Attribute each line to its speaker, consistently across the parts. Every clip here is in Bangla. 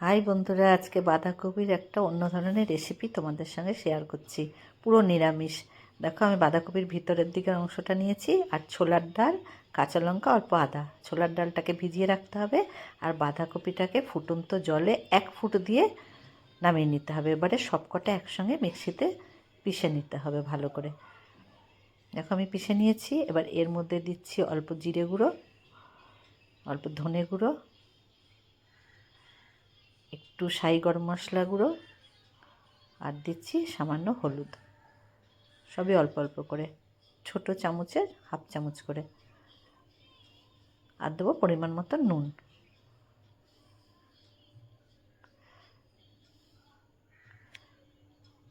Speaker 1: হাই বন্ধুরা, আজকে বাঁধাকপির একটা অন্য ধরনের রেসিপি তোমাদের সঙ্গে শেয়ার করছি। পুরো নিরামিষ। দেখো, আমি বাঁধাকপির ভিতরের দিকের অংশটা নিয়েছি আর ছোলার ডাল, কাঁচা লঙ্কা, অল্প আদা। ছোলার ডালটাকে ভিজিয়ে রাখতে হবে আর বাঁধাকপিটাকে ফুটন্ত জলে 1 ফুট দিয়ে নামিয়ে নিতে হবে। এবারে সবকটা একসঙ্গে মিক্সিতে পিষে নিতে হবে ভালো করে। দেখো, আমি পিষে নিয়েছি। এবার এর মধ্যে দিচ্ছি অল্প জিরে গুঁড়ো, অল্প ধনে গুঁড়ো, একটু শাহি গরম মশলা গুঁড়ো, আর দিচ্ছি সামান্য হলুদ। সবই অল্প অল্প করে, ছোট চামচের হাফ চামচ করে। আর দেবো পরিমাণ মতো নুন।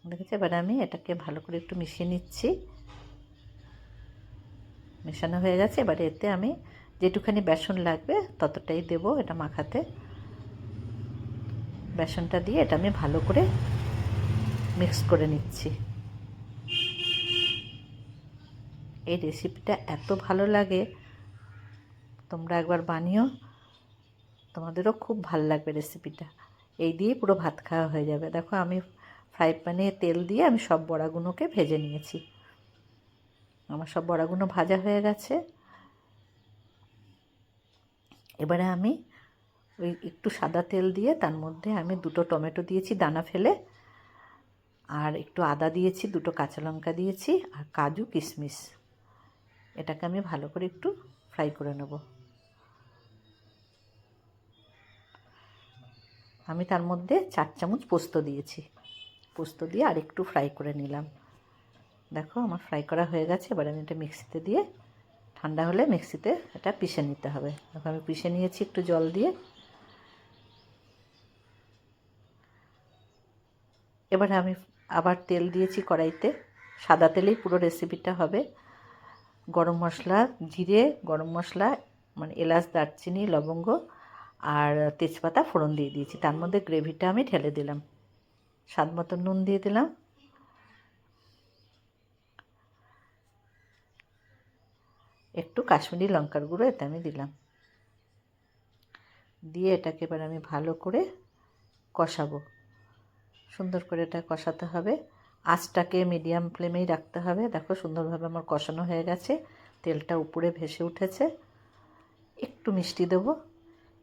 Speaker 1: দেখেছি। এবারে আমি এটাকে ভালো করে একটু মিশিয়ে নিচ্ছি। মেশানো হয়ে গেছে। এবারে এতে আমি যেটুখানি বেসন লাগবে ততটাই দেব এটা মাখাতে। বেসনটা দিয়ে এটা আমি ভালো করে মিক্স করে নিচ্ছি। এই রেসিপিটা এত ভালো লাগে, তোমরা একবার বানিও, তোমাদেরও খুব ভালো লাগবে রেসিপিটা। এই দিয়ে পুরো ভাত খাওয়া হয়ে যাবে। দেখো, আমি ফ্রাই প্যানে তেল দিয়ে আমি সব বড়াগুলোকে ভেজে নিয়েছি। আমার সব বড়াগুলো ভাজা হয়ে গেছে। এবারে আমি ওই একটু সাদা তেল দিয়ে তার মধ্যে আমি 2টো টমেটো দিয়েছি দানা ফেলে, আর একটু আদা দিয়েছি, 2টো কাঁচা লঙ্কা দিয়েছি, আর কাজু কিশমিশ। এটাকে আমি ভালো করে একটু ফ্রাই করে নেব। আমি তার মধ্যে 4 চামচ পোস্ত দিয়েছি। পোস্ত দিয়ে আর একটু ফ্রাই করে নিলাম। দেখো, আমার ফ্রাই করা হয়ে গেছে। এবার আমি এটা মিক্সিতে দিয়ে, ঠান্ডা হলে মিক্সিতে এটা পিষে নিতে হবে। দেখো, আমি পিষে নিয়েছি একটু জল দিয়ে। এবারে আমি আবার তেল দিয়েছি কড়াইতে। সাদা তেলেই পুরো রেসিপিটা হবে। গরম মশলা, জিরে, গরম মশলা মানে এলাচ, দারচিনি, লবঙ্গ আর তেজপাতা ফোড়ন দিয়ে দিয়েছি। তার মধ্যে গ্রেভিটা আমি ঢেলে দিলাম। স্বাদ মতো নুন দিয়ে দিলাম। একটু কাশ্মীরি লঙ্কার গুঁড়ো এতে আমি দিলাম। দিয়ে এটাকে এবার আমি ভালো করে কষাবো। সুন্দর করে এটা কষাতে হবে। আঁচটাকে মিডিয়াম ফ্লেমেই রাখতে হবে। দেখো, সুন্দরভাবে আমার কষানো হয়ে গেছে। তেলটা উপরে ভেসে উঠেছে। একটু মিষ্টি দেবো।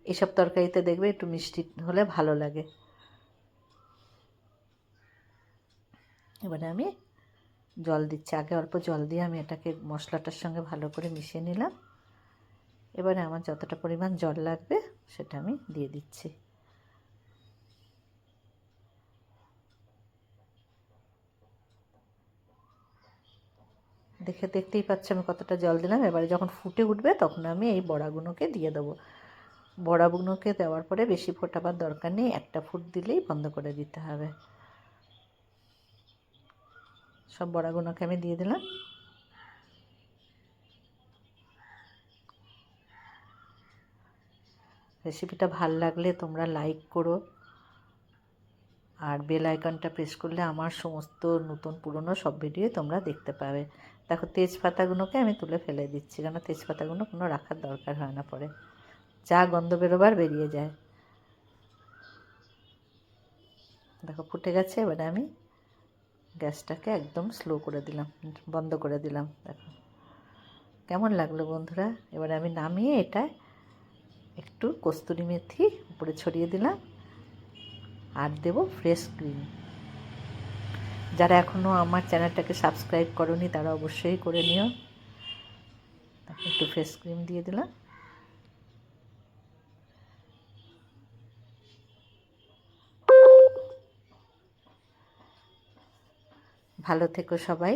Speaker 1: এসব তরকারিতে দেখবে একটু মিষ্টি হলে ভালো লাগে। এবারে আমি জল দিচ্ছি। আগে অল্প জল দিয়ে আমি এটাকে মশলাটার সঙ্গে ভালো করে মিশিয়ে নিলাম। এবারে আমার যতটা পরিমাণ জল লাগবে সেটা আমি দিয়ে দিচ্ছি। দেখতেই পাচ্ছি আমি কতটা জল দিলাম। এবারে যখন ফুটে উঠবে তখন আমি এই বড়াগুলোকে দিয়ে দেবো। বড়াগুলোকে দেওয়ার পরে বেশি ফোটাবার দরকার নেই, 1টা ফুট দিলেই বন্ধ করে দিতে হবে। সব বড়াগুলোকে আমি দিয়ে দিলাম। রেসিপিটা ভালো লাগলে তোমরা লাইক করো, আর বেল আইকনটা প্রেস করলে আমার সমস্ত নতুন পুরনো সব ভিডিও তোমরা দেখতে পাবে। দেখো, তেজপাতাগুলোকে আমি তুলে ফেলে দিচ্ছি, কেন তেজপাতাগুলো কোনো রাখার দরকার হয় না, পরে যা গন্ধ বেরোবার বেরিয়ে যায়। দেখো, ফুটে গেছে। এবারে আমি গ্যাসটাকে একদম স্লো করে দিলাম, বন্ধ করে দিলাম। দেখো কেমন লাগলো বন্ধুরা। এবারে আমি নামিয়ে এটা একটু কস্তুরি মেথি উপরে ছড়িয়ে দিলাম, আর দেব ফ্রেশ ক্রিম। যারা এখনও আমার চ্যানেলটাকে সাবস্ক্রাইব করোনি তারা অবশ্যই করে নিও। একটু ফ্রেশ ক্রিম দিয়ে দিলাম। ভালো থেকো সবাই।